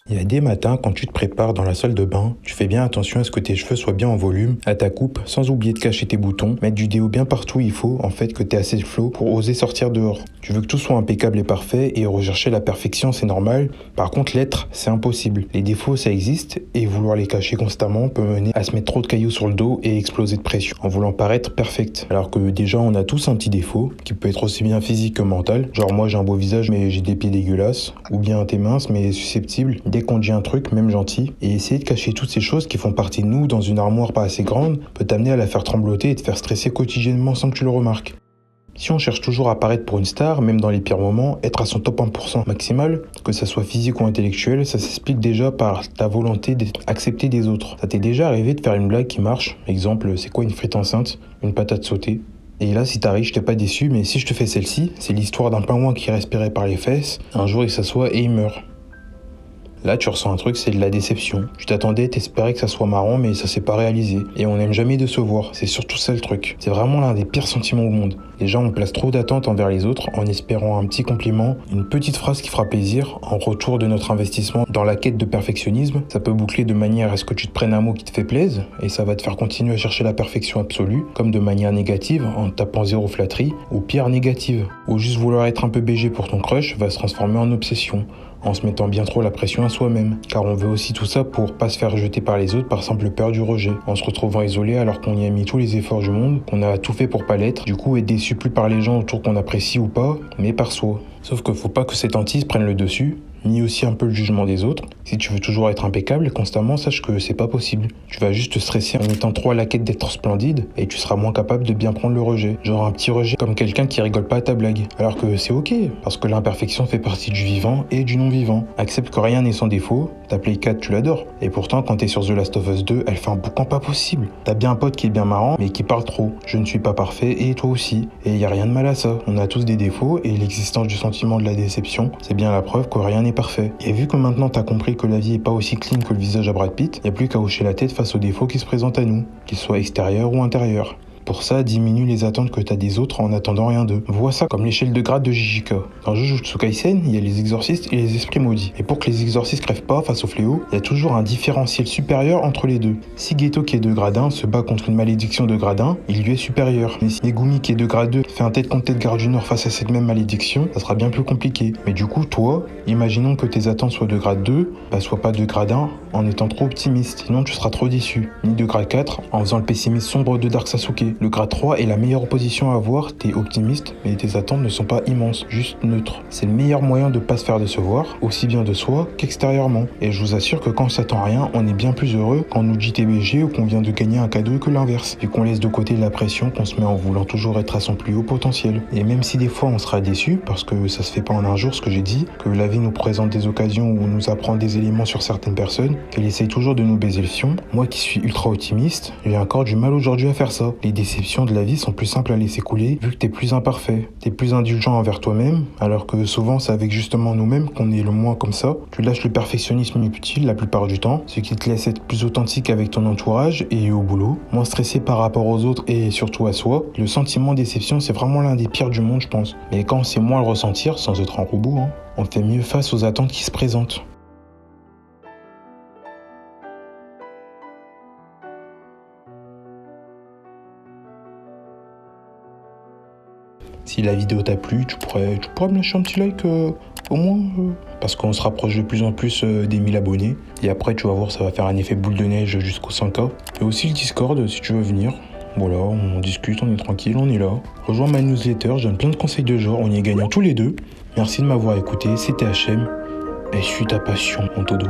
Il y a des matins, quand tu te prépares dans la salle de bain, tu fais bien attention à ce que tes cheveux soient bien en volume, à ta coupe, sans oublier de cacher tes boutons, mettre du déo bien partout où il faut, en fait, que tu aies assez de flow pour oser sortir dehors. Tu veux que tout soit impeccable et parfait, et rechercher la perfection, c'est normal. Par contre, l'être, c'est impossible. Les défauts, ça existe, et vouloir les cacher constamment peut mener à se mettre trop de cailloux sur le dos et exploser de pression, en voulant paraître perfect. Alors que déjà, on a tous un petit défaut, qui peut être aussi bien physique que mental. Genre moi, j'ai un beau visage, mais j'ai des pieds dégueulasses, ou bien t'es mince, mais susceptible. Dès qu'on dit un truc, même gentil, et essayer de cacher toutes ces choses qui font partie de nous dans une armoire pas assez grande peut t'amener à la faire trembloter et te faire stresser quotidiennement sans que tu le remarques. Si on cherche toujours à paraître pour une star, même dans les pires moments, être à son top 1% maximal, que ça soit physique ou intellectuel, ça s'explique déjà par ta volonté d'être accepté des autres. Ça t'est déjà arrivé de faire une blague qui marche? Exemple, c'est quoi une frite enceinte? Une patate sautée? Et là, si t'arrives, je t'ai pas déçu, mais si je te fais celle-ci, c'est l'histoire d'un pingouin qui respirait par les fesses, un jour il s'assoit et il meurt. Là, tu ressens un truc, c'est de la déception. Tu t'attendais, t'espérais que ça soit marrant, mais ça s'est pas réalisé. Et on n'aime jamais décevoir, c'est surtout ça le truc. C'est vraiment l'un des pires sentiments au monde. Déjà, on place trop d'attentes envers les autres en espérant un petit compliment, une petite phrase qui fera plaisir, en retour de notre investissement dans la quête de perfectionnisme. Ça peut boucler de manière à ce que tu te prennes un mot qui te fait plaisir, et ça va te faire continuer à chercher la perfection absolue, comme de manière négative, en tapant zéro flatterie, ou pire négative. Ou juste vouloir être un peu BG pour ton crush va se transformer en obsession, en se mettant bien trop la pression à soi-même. Car on veut aussi tout ça pour pas se faire rejeter par les autres par simple peur du rejet, en se retrouvant isolé alors qu'on y a mis tous les efforts du monde, qu'on a tout fait pour pas l'être, du coup être déçu plus par les gens autour qu'on apprécie ou pas, mais par soi. Sauf que faut pas que cette hantise prenne le dessus, ni aussi un peu le jugement des autres. Si tu veux toujours être impeccable constamment, sache que c'est pas possible. Tu vas juste te stresser en étant trop à la quête d'être splendide et tu seras moins capable de bien prendre le rejet. Genre un petit rejet comme quelqu'un qui rigole pas à ta blague. Alors que c'est ok, parce que l'imperfection fait partie du vivant et du non-vivant. Accepte que rien n'est sans défaut, ta Play 4 tu l'adores. Et pourtant quand t'es sur The Last of Us 2, elle fait un boucan pas possible. T'as bien un pote qui est bien marrant mais qui parle trop. Je ne suis pas parfait et toi aussi. Et y a rien de mal à ça. On a tous des défauts et l'existence du sentiment de la déception, c'est bien la preuve que rien n'est parfait. Et vu que maintenant t'as compris que la vie est pas aussi clean que le visage à Brad Pitt, y a plus qu'à hocher la tête face aux défauts qui se présentent à nous, qu'ils soient extérieurs ou intérieurs. Pour ça, diminue les attentes que t'as des autres en attendant rien d'eux. Vois ça comme l'échelle de grade de JJK. Dans Jujutsu Kaisen, il y a les exorcistes et les esprits maudits. Et pour que les exorcistes crèvent pas face au fléau, il y a toujours un différentiel supérieur entre les deux. Si Geto qui est de grade 1 se bat contre une malédiction de grade 1, il lui est supérieur. Mais si Megumi qui est de grade 2 fait un tête contre tête garde du Nord face à cette même malédiction, ça sera bien plus compliqué. Mais du coup, toi, imaginons que tes attentes soient de grade 2, sois pas de grade 1 en étant trop optimiste, sinon tu seras trop déçu. Ni de grade 4 en faisant le pessimiste sombre de Dark Sasuke. Le grade 3 est la meilleure opposition à avoir, t'es optimiste, mais tes attentes ne sont pas immenses, juste neutres. C'est le meilleur moyen de pas se faire décevoir, aussi bien de soi qu'extérieurement. Et je vous assure que quand on s'attend à rien, on est bien plus heureux quand on nous dit TBG ou qu'on vient de gagner un cadeau que l'inverse, vu qu'on laisse de côté la pression qu'on se met en voulant toujours être à son plus haut potentiel. Et même si des fois on sera déçu, parce que ça se fait pas en un jour ce que j'ai dit, que la vie nous présente des occasions où on nous apprend des éléments sur certaines personnes, qu'elle essaye toujours de nous baiser le fion, moi qui suis ultra optimiste, j'ai encore du mal aujourd'hui à faire ça. Les déceptions de la vie sont plus simples à laisser couler vu que t'es plus imparfait, t'es plus indulgent envers toi-même, alors que souvent c'est avec justement nous-mêmes qu'on est le moins comme ça. Tu lâches le perfectionnisme inutile la plupart du temps, ce qui te laisse être plus authentique avec ton entourage et au boulot, moins stressé par rapport aux autres et surtout à soi. Le sentiment de déception c'est vraiment l'un des pires du monde je pense, mais quand on sait moins le ressentir sans être un robot, on fait mieux face aux attentes qui se présentent. Si la vidéo t'a plu, tu pourrais me lâcher un petit like au moins, parce qu'on se rapproche de plus en plus des 1000 abonnés. Et après, tu vas voir, ça va faire un effet boule de neige jusqu'au 100K. Et aussi le Discord, si tu veux venir. Voilà, on discute, on est tranquille, on est là. Rejoins ma newsletter, je donne plein de conseils de genre, on y est gagnant tous les deux. Merci de m'avoir écouté, c'était HM. Et suis ta passion, mon todo.